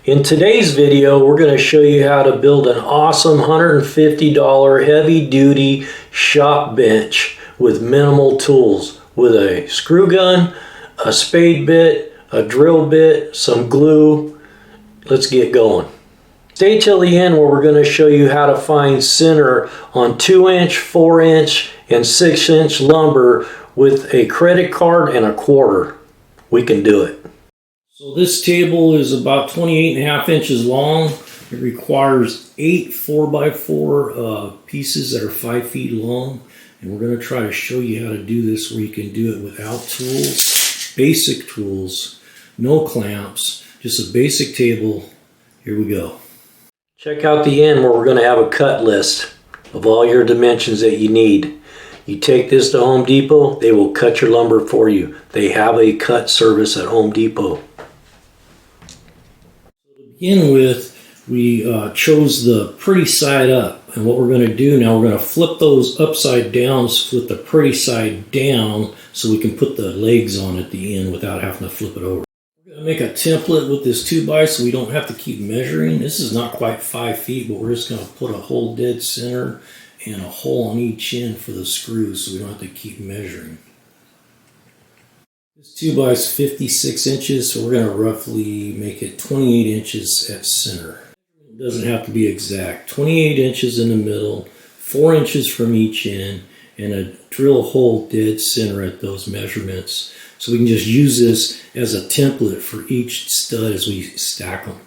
In today's video, we're going to show you how to build an awesome $150 heavy-duty shop bench with minimal tools, with a screw gun, a spade bit, a drill bit, some glue. Let's get going. Stay till the end where we're going to show you how to find center on 2-inch, 4-inch, and 6-inch lumber with a credit card and a quarter. We can do it. So this table is about 28.5 inches long. It requires 8 4x4 pieces that are 5 feet long. And we're going to try to show you how to do this where you can do it without tools. Basic tools, no clamps, just a basic table. Here we go. Check out the end where we're going to have a cut list of all your dimensions that you need. You take this to Home Depot, they will cut your lumber for you. They have a cut service at Home Depot. To begin with, we chose the pretty side up. And what we're going to do now, we're going to flip those upside down with the pretty side down so we can put the legs on at the end without having to flip it over. We're going to make a template with this 2x so we don't have to keep measuring. This is not quite 5 feet, but we're just going to put a hole dead center and a hole on each end for the screws so we don't have to keep measuring. This 2x is 56 inches, so we're going to roughly make it 28 inches at center. It doesn't have to be exact. 28 inches in the middle, 4 inches from each end, and a drill hole dead center at those measurements. So we can just use this as a template for each stud as we stack them.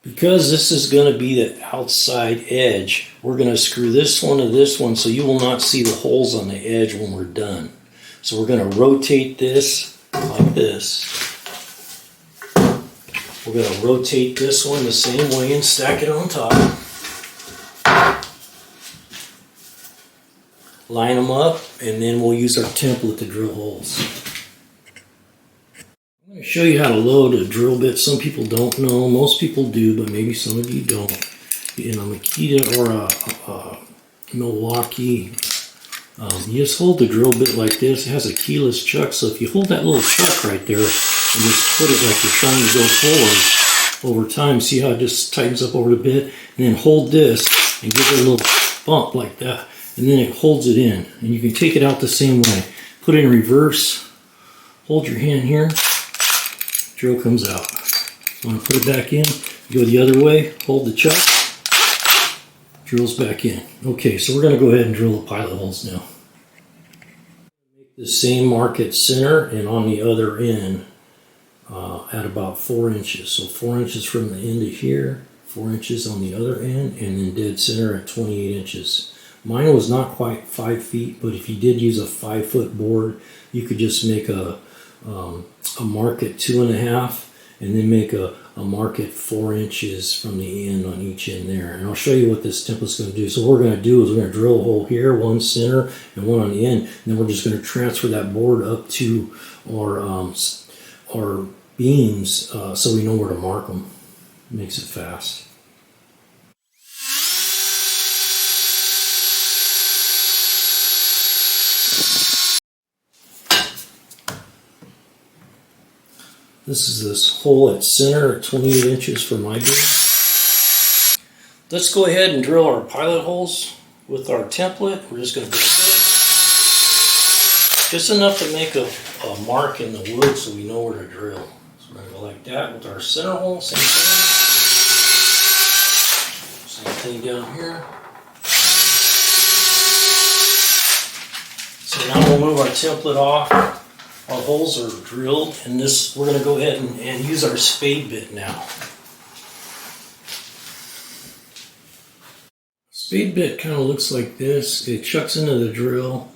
Because this is going to be the outside edge, we're going to screw this one to this one so you will not see the holes on the edge when we're done. So we're going to rotate this like this. We're going to rotate this one the same way and stack it on top. Line them up, and then we'll use our template to drill holes. I'm going to show you how to load a drill bit. Some people don't know. Most people do, but maybe some of you don't. In a Makita or a Milwaukee, you just hold the drill bit like this. It has a keyless chuck, so if you hold that little chuck right there and just put it like you're trying to go forward over time, see how it just tightens up over the bit? And then hold this and give it a little bump like that, and then it holds it in. And you can take it out the same way. Put it in reverse, hold your hand here, drill comes out. You want to put it back in, go the other way, hold the chuck, drills back in. Okay, so we're going to go ahead and drill the pilot holes now. Make the same mark at center and on the other end at about 4 inches. So 4 inches from the end to here, 4 inches on the other end, and then dead center at 28 inches. Mine was not quite 5 feet, but if you did use a 5-foot board, you could just make a mark at 2.5 and then make a mark at 4 inches from the end on each end there. And I'll show you what this template's going to do. So what we're going to do is we're going to drill a hole here, one center and one on the end, and then we're just going to transfer that board up to our beams so we know where to mark them. It makes it fast. This is this hole at center at 28 inches for my beam. Let's go ahead and drill our pilot holes with our template. We're just going to do this. Just enough to make a mark in the wood so we know where to drill. So we're going to go like that with our center hole. Same thing. Same thing down here. So now we'll move our template off. Our holes are drilled, and this we're going to go ahead and use our spade bit now. Spade bit kind of looks like this. It chucks into the drill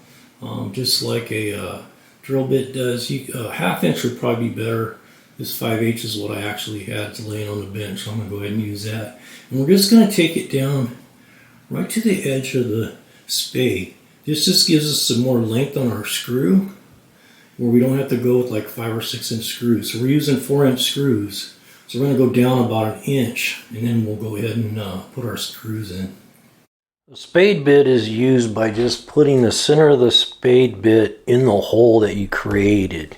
just like a drill bit does. A ½ inch would probably be better. This 5/8 is what I actually had laying on the bench, so I'm going to go ahead and use that. And we're just going to take it down right to the edge of the spade. This just gives us some more length on our screw, where we don't have to go with like 5 or 6 inch screws. So we're using 4-inch screws. So we're going to go down about 1 inch, and then we'll go ahead and put our screws in. The spade bit is used by just putting the center of the spade bit in the hole that you created,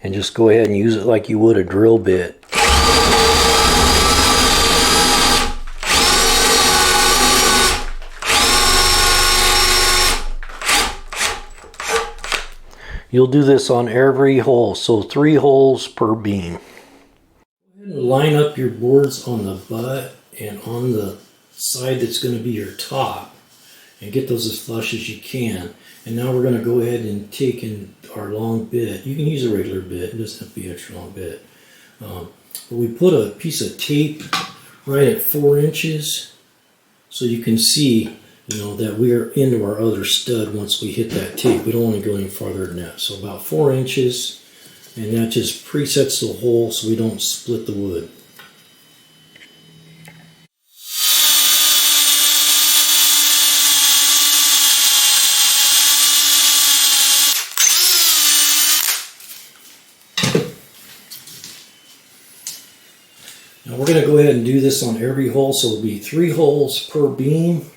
and just go ahead and use it like you would a drill bit. You'll do this on every hole, so 3 holes per beam. Go ahead and line up your boards on the butt and on the side that's going to be your top, and get those as flush as you can. And now we're going to go ahead and take in our long bit. You can use a regular bit, it doesn't have to be an extra long bit. But we put a piece of tape right at 4 inches so you can see, you know, that we are into our other stud once we hit that tape. We don't want to go any farther than that. So about 4 inches, and that just presets the hole so we don't split the wood. Now we're going to go ahead and do this on every hole, so it'll be 3 holes per beam,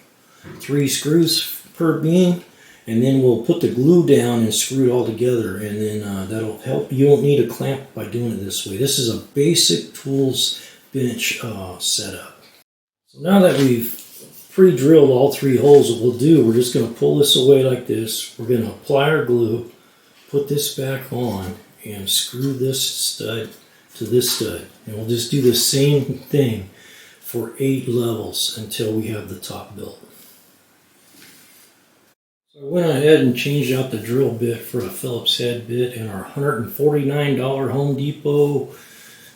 3 screws per beam, and then we'll put the glue down and screw it all together, and then that'll help. You don't need a clamp by doing it this way. This is a basic tools bench setup. So now that we've pre-drilled all 3 holes, what we'll do, we're just going to pull this away like this. We're going to apply our glue, put this back on, and screw this stud to this stud, and we'll just do the same thing for 8 levels until we have the top built. So I went ahead and changed out the drill bit for a Phillips head bit in our $149 Home Depot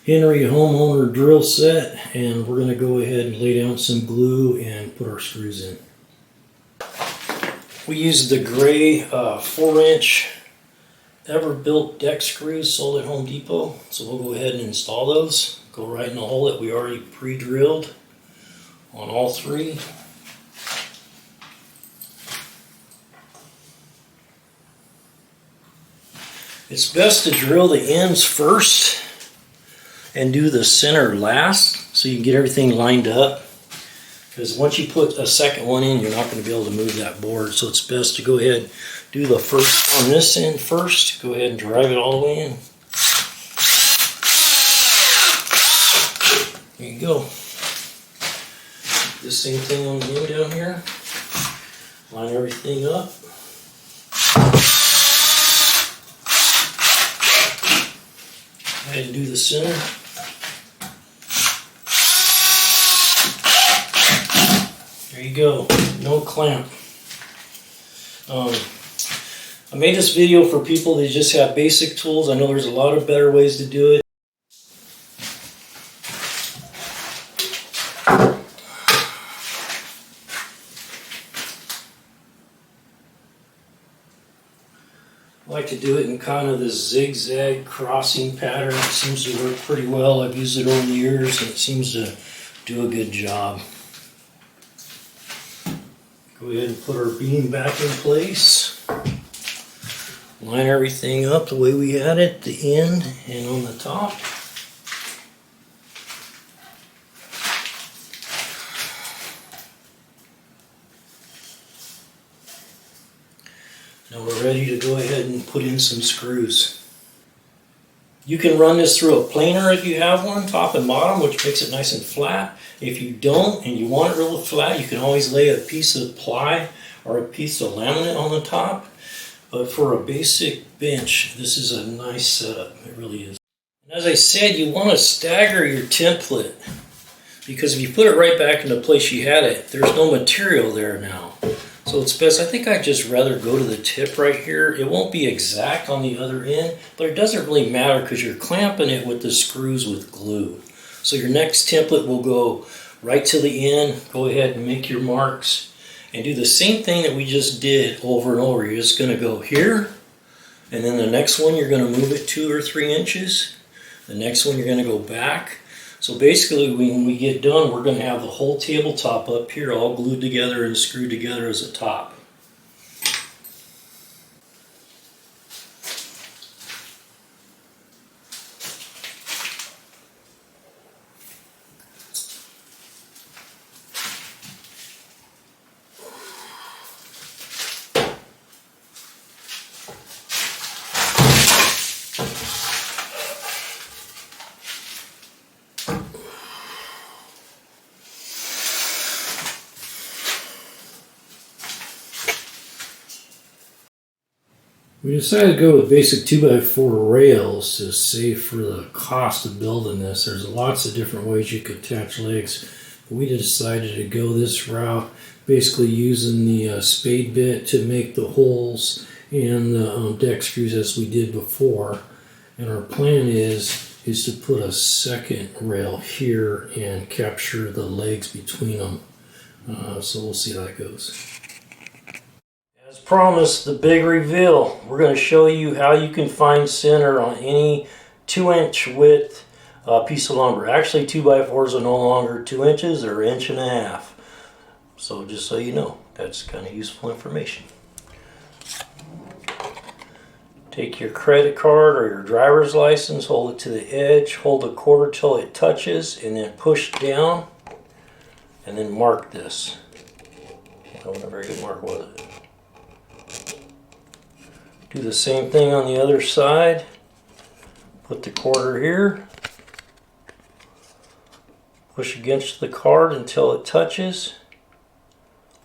Henry homeowner drill set, and we're going to go ahead and lay down some glue and put our screws in. We used the gray 4-inch ever-built deck screws sold at Home Depot, so we'll go ahead and install those. Go right in the hole that we already pre-drilled on all 3. It's best to drill the ends first and do the center last so you can get everything lined up, because once you put a second one in, you're not going to be able to move that board. So it's best to go ahead, do the first on this end first, go ahead and drive it all the way in. There you go. The same thing on the end down here. Line everything up. Go ahead and do the center. There you go, no clamp. I made this video for people that just have basic tools. I know there's a lot of better ways to do it. I like to do it in kind of this zigzag crossing pattern. It seems to work pretty well. I've used it over the years and it seems to do a good job. Go ahead and put our beam back in place. Line everything up the way we had it, the end and on the top. Now we're ready to go ahead and put in some screws. You can run this through a planer if you have one, top and bottom, which makes it nice and flat. If you don't and you want it real flat, you can always lay a piece of ply or a piece of laminate on the top. But for a basic bench, this is a nice setup. It really is. And as I said, you want to stagger your template, because if you put it right back in the place you had it, there's no material there now. So it's best, I think I'd just rather go to the tip right here. It won't be exact on the other end, but it doesn't really matter because you're clamping it with the screws with glue. So your next template will go right to the end. Go ahead and make your marks and do the same thing that we just did over and over. You're just going to go here, and then the next one you're going to move it 2 or 3 inches. The next one you're going to go back. So basically when we get done, we're going to have the whole tabletop up here all glued together and screwed together as a top. We decided to go with basic 2x4 rails to save for the cost of building this. There's lots of different ways you could attach legs. But we decided to go this route, basically using the spade bit to make the holes and the deck screws as we did before. And our plan is to put a second rail here and capture the legs between them. So we'll see how that goes. As promised, the big reveal. We're going to show you how you can find center on any 2-inch width piece of lumber. Actually, 2x4s are no longer 2 inches, they're 1.5 inches. So just so you know, that's kind of useful information. Take your credit card or your driver's license, hold it to the edge, hold the quarter till it touches, and then push down, and then mark this. That wasn't a very good mark, was it? Do the same thing on the other side. Put the quarter here. Push against the card until it touches.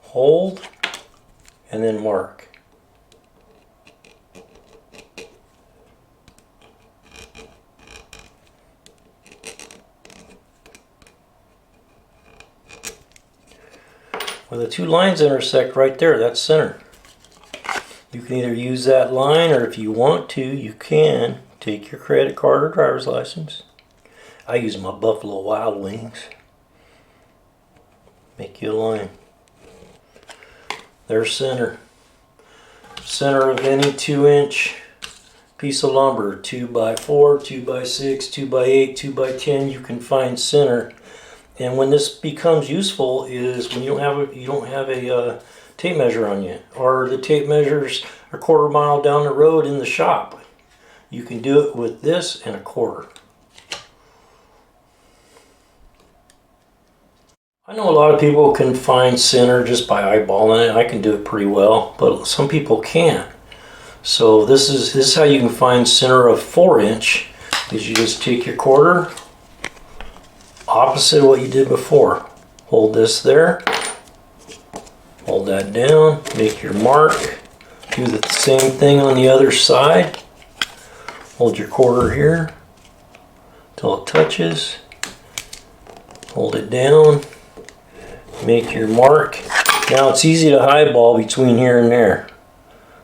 Hold, and then mark. Where the two lines intersect right there, that's center. You can either use that line, or if you want to, you can take your credit card or driver's license. I use my Buffalo Wild Wings. Make you a line. There's center. Center of any 2-inch piece of lumber, 2x4, 2x6, 2x8, 2x10, you can find center. And when this becomes useful is when you don't have a tape measure on you, or the tape measures a 1/4 mile down the road in the shop. You can do it with this and a quarter. I know a lot of people can find center just by eyeballing it. I can do it pretty well, but some people can't. So this is how you can find center of 4-inch. Is you just take your quarter, opposite of what you did before. Hold this there. Hold that down, make your mark. Do the same thing on the other side. Hold your quarter here until it touches. Hold it down, make your mark. Now it's easy to highball between here and there.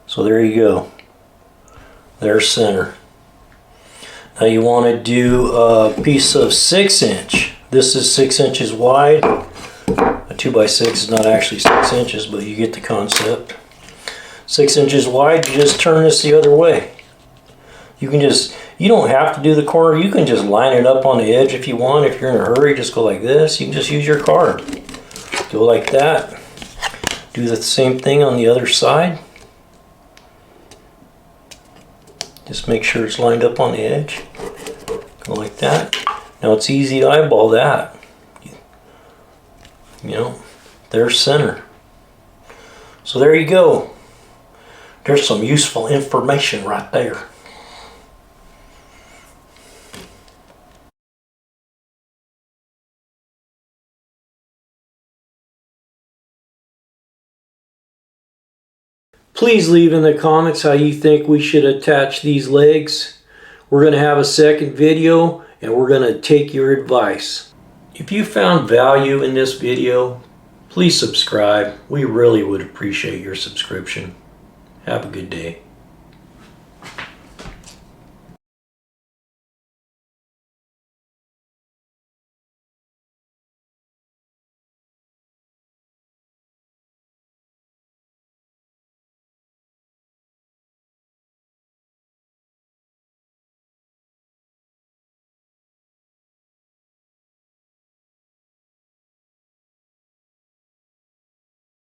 So there you go. There's center. Now you want to do a piece of 6-inch. This is 6 inches wide. A 2x6 is not actually 6 inches, but you get the concept. 6 inches wide, you just turn this the other way. You don't have to do the corner, you can just line it up on the edge if you want. If you're in a hurry, just go like this. You can just use your card. Go like that. Do the same thing on the other side. Just make sure it's lined up on the edge. Go like that. Now it's easy to eyeball that. You know, there's center. So there you go. There's some useful information right there. Please leave in the comments how you think we should attach these legs. We're going to have a second video and we're going to take your advice. If you found value in this video, please subscribe. We really would appreciate your subscription. Have a good day.